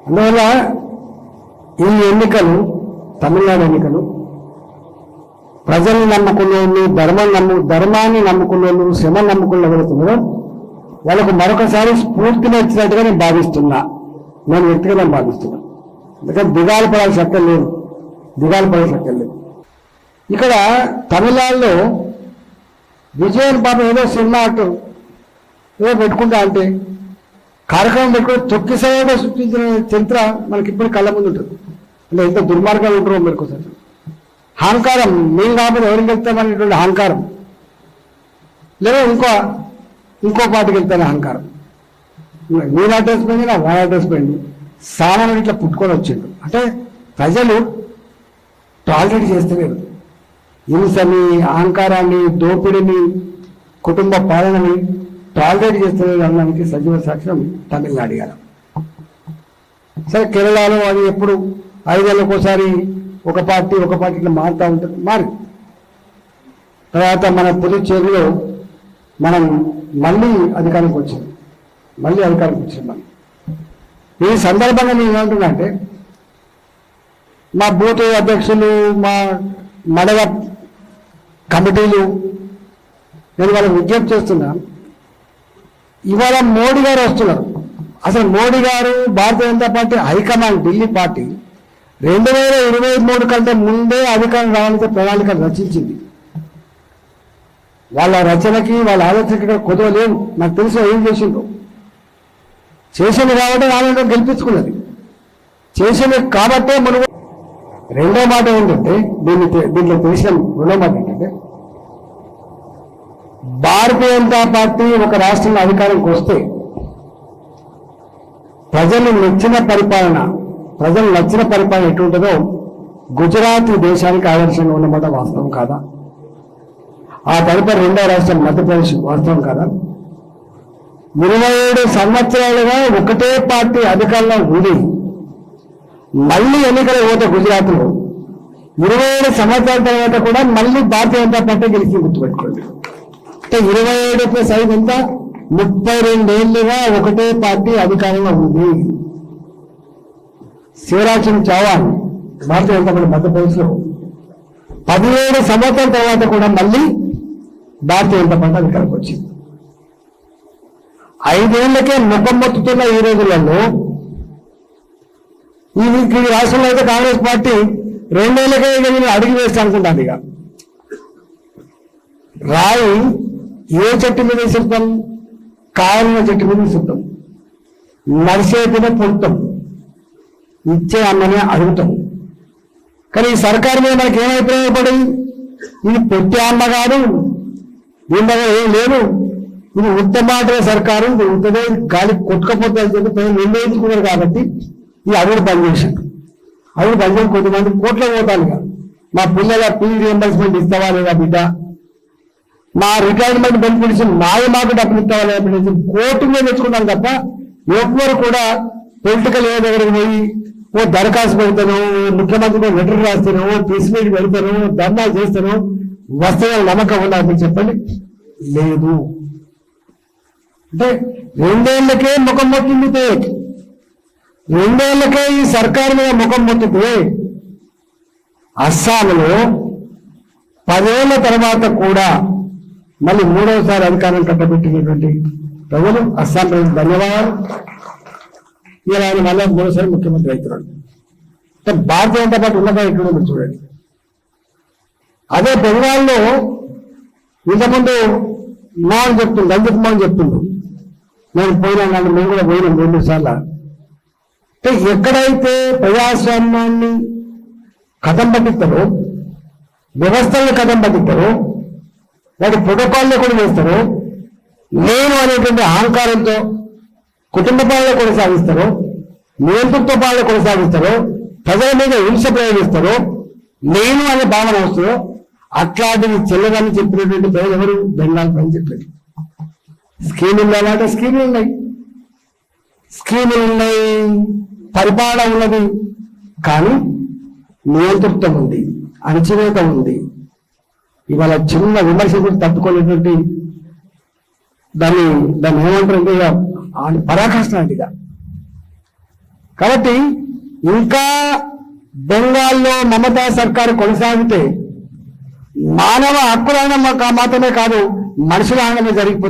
అందువల్ల ఈ ఎన్నికలు, తమిళనాడు ఎన్నికలు ప్రజల్ని నమ్ముకున్న వాళ్ళు, ధర్మాన్ని నమ్ముకున్న వాళ్ళు, శ్రమ నమ్ముకున్న ఎవరుతున్నారో వాళ్ళకు మరొకసారి స్ఫూర్తిని ఇచ్చినట్టుగా నేను భావిస్తున్నా. నేను వ్యక్తిగతంగా భావిస్తున్నా. ఎందుకంటే దిగాలు పడాల్సిన లేదు. ఇక్కడ తమిళనాడులో విజయన్ బాబు ఏదో సినిమా అంటారు, ఏదో పెట్టుకుంటా అంటే కార్యక్రమం పెట్టుకుని తొక్కిసగా సృష్టించిన చరిత్ర మనకి ఇప్పుడు కళ్ళ ముందు ఉంటుంది. అంటే ఎంత దుర్మార్గాలు ఉంటారో మీరు ఒకసారి. అహంకారం, మేము కాకపోతే ఎవరికి వెళ్తామనేటువంటి అహంకారం, లేదా ఇంకో పార్టీకి వెళ్తానే అహంకారం. వీళ్ళ అడ్రస్ పోయింది, నా వాళ్ళ అడ్రస్ పోయింది, సామాన్యుడు ఇట్లా పుట్టుకొని వచ్చిండు. అంటే ప్రజలు టార్గెట్ చేస్తలేరు. హింసని, అహంకారాన్ని, దోపిడిని, కుటుంబ పాలనని టార్గెట్ చేస్తలేదు అనడానికి సజీవ సాక్ష్యం తమిళనాడు. సరే కేరళలో అది ఎప్పుడు 5 ఏళ్ళకోసారి ఒక పార్టీ ఇట్లా మారుతూ ఉంటుంది. తర్వాత మన పుదుచ్చేరిలో మనం మళ్ళీ అధికారానికి వచ్చాం. మనం ఈ సందర్భంగా నేను ఏమంటున్నా అంటే, మా బూత్ అధ్యక్షులు, మా మండల కమిటీలు, నేను వాళ్ళకి విజ్ఞప్తి చేస్తున్నా. ఇవాళ మోడీ గారు వస్తున్నారు. అసలు మోడీ గారు Bharatiya Janata party high command, Delhi party 2023 కంటే ముందే అధికారం రావాలంటే ప్రణాళికలు రచించింది. వాళ్ళ రచనకి, వాళ్ళ ఆలోచనకి కుదరలేవు. నాకు తెలుసు ఏం చేసిందో. చేసింది కాబట్టి వాళ్ళని గెలిపించుకున్నది. చేసింది కాబట్టే మనం. రెండో మాట ఏంటంటే, దీంట్లో తెలిసిన రెండో మాట ఏంటంటే, భారతీయ జనతా పార్టీ ఒక రాష్ట్రంలో అధికారంకి వస్తే ప్రజలు నచ్చిన పరిపాలన ఎటుంటుందో గుజరాత్ దేశానికి ఆదర్శంగా ఉన్నమాట వాస్తవం కాదా? ఆ తదుపరి రెండో రాష్ట్రం మధ్యప్రదేశ్ వాస్తవం కాదా? 27 సంవత్సరాలుగా ఒకటే పార్టీ అధికారంలో ఉంది. మళ్ళీ ఎన్నికలు పోతే గుజరాత్లో 27 సంవత్సరాల తర్వాత కూడా మళ్ళీ భారతీయ జనతా పార్టీ గెలిచి గుర్తుపెట్టుకోండి. అంటే 27 ప్లస్ 5 ఎంత? 32 ఏళ్లుగా ఒకటే పార్టీ అధికారంలో ఉంది. శివరాజ్ సింగ్ చౌహాన్ భారతీయ జనతా పార్టీ మధ్యప్రదేశ్లో 17 సంవత్సరాల తర్వాత కూడా మళ్ళీ భారతీయ జనతా పార్టీ అధికారంకి వచ్చింది. 5 ఏళ్లకే ముఖం మొత్తుతున్న ఈ రోజులలో ఈ రాష్ట్రంలో అయితే కాంగ్రెస్ పార్టీ 2 ఏళ్లకే అడుగు వేస్తా అనుకుంటాను. ఇక రాయి ఏ చెట్టు మీద సిద్ధం? కావాలన్న చెట్టు మీద సిద్ధం. నడిచేతనే పొడుతాం, ఇచ్చే అమ్మనే అడుగుతాం. కానీ ఈ సర్కారు మీద మనకి ఏం అభిప్రాయం పడింది? ఇది పెట్టే అమ్మ కాదు, దీని దగ్గర ఏం లేదు, ఇది ఉత్తమాటల సర్కారు, ఇది ఉత్తమే గాలి కొట్టుకపోతే అని చెప్పి ప్రజలు నిర్ణయించుకున్నారు. కాబట్టి ఈ అడుగుడు పనిచేసాడు. అడుగుడు పనిచేసి కొంతమంది కోట్ల పోతానుగా, మా పిల్లల ఫీజు రియంబర్స్మెంట్ ఇస్తావా లేదా బిడ్డ, మా రిటైర్మెంట్ బెనిఫిట్స్ మాకు డబ్బులు ఇస్తావా లేదా, కోర్టు మీద తెచ్చుకున్నాను తప్ప ఎవ్వరు కూడా పొలిటికల్ ఏ దగ్గరికి పోయి ఓ దరఖాస్తు పెడతాను, ముఖ్యమంత్రితో లెటర్ రాస్తాను, ప్రెస్ మీట్ పెడతాను, ధర్నాలు చేస్తాను, వస్తాయని నమ్మకం ఉండాలని చెప్పండి. లేదు. అంటే 2 ఏళ్లకే ముఖం మొత్తిందితే, 2 ఏళ్లకే ఈ సర్కారు మీద ముఖం మొత్తితే, అస్సాంలో 10 ఏళ్ల తర్వాత కూడా మళ్ళీ 3వసారి అధికారం కట్టబెట్టినటువంటి ప్రజలు అస్సాం ప్రజలు ధన్యవాదాలు. ఇలా ఆయన మళ్ళీ 3వసారి ముఖ్యమంత్రి అవుతున్నాడు. అంటే భారతీయ జనతా పార్టీ ఉన్నదా ఎక్కడ మీరు చూడండి. అదే బెంగాల్లో ఇంతకుముందు మోహన్ చెప్తుంది, రంజిత్ మోహన్ చెప్తుండ్రు, నేను పోయినా, మేము కూడా పోయినాం 2 సార్లు. అంటే ఎక్కడైతే ప్రజాస్వామ్యాన్ని కథం పట్టిస్తారో, వ్యవస్థలను కథం పట్టిస్తారో, వాటి ప్రోటోకాల్లో కూడా వేస్తారో, నేను అనేటువంటి అహంకారంతో కుటుంబ పాలన కొనసాగిస్తారో, నియంతృత్వ పాలన కొనసాగిస్తారో, ప్రజల మీద హింస ప్రయోగిస్తారో, నేను అనే భావన వస్తుందో అట్లాంటివి చెల్లదని చెప్పినటువంటి ప్రజలు ఎవరు? బెంగాల్ పని చెప్పారు. స్కీములు అలాంటి స్కీములు ఉన్నాయి, పరిపాలన ఉన్నది, కానీ నియంతృత్వం ఉంది, అణచివేత ఉంది. ఇవాళ చిన్న విమర్శకులు తట్టుకోలేటువంటి దాన్ని ఏమంటారంటే పరాకాష్ట లాంటిగా కాబట్టి ఇంకా బెంగాల్లో మమతా సర్కారు కొనసాగితే మానవ హక్కుల మాత్రమే కాదు మనుషుల జరిగిపోతుంది.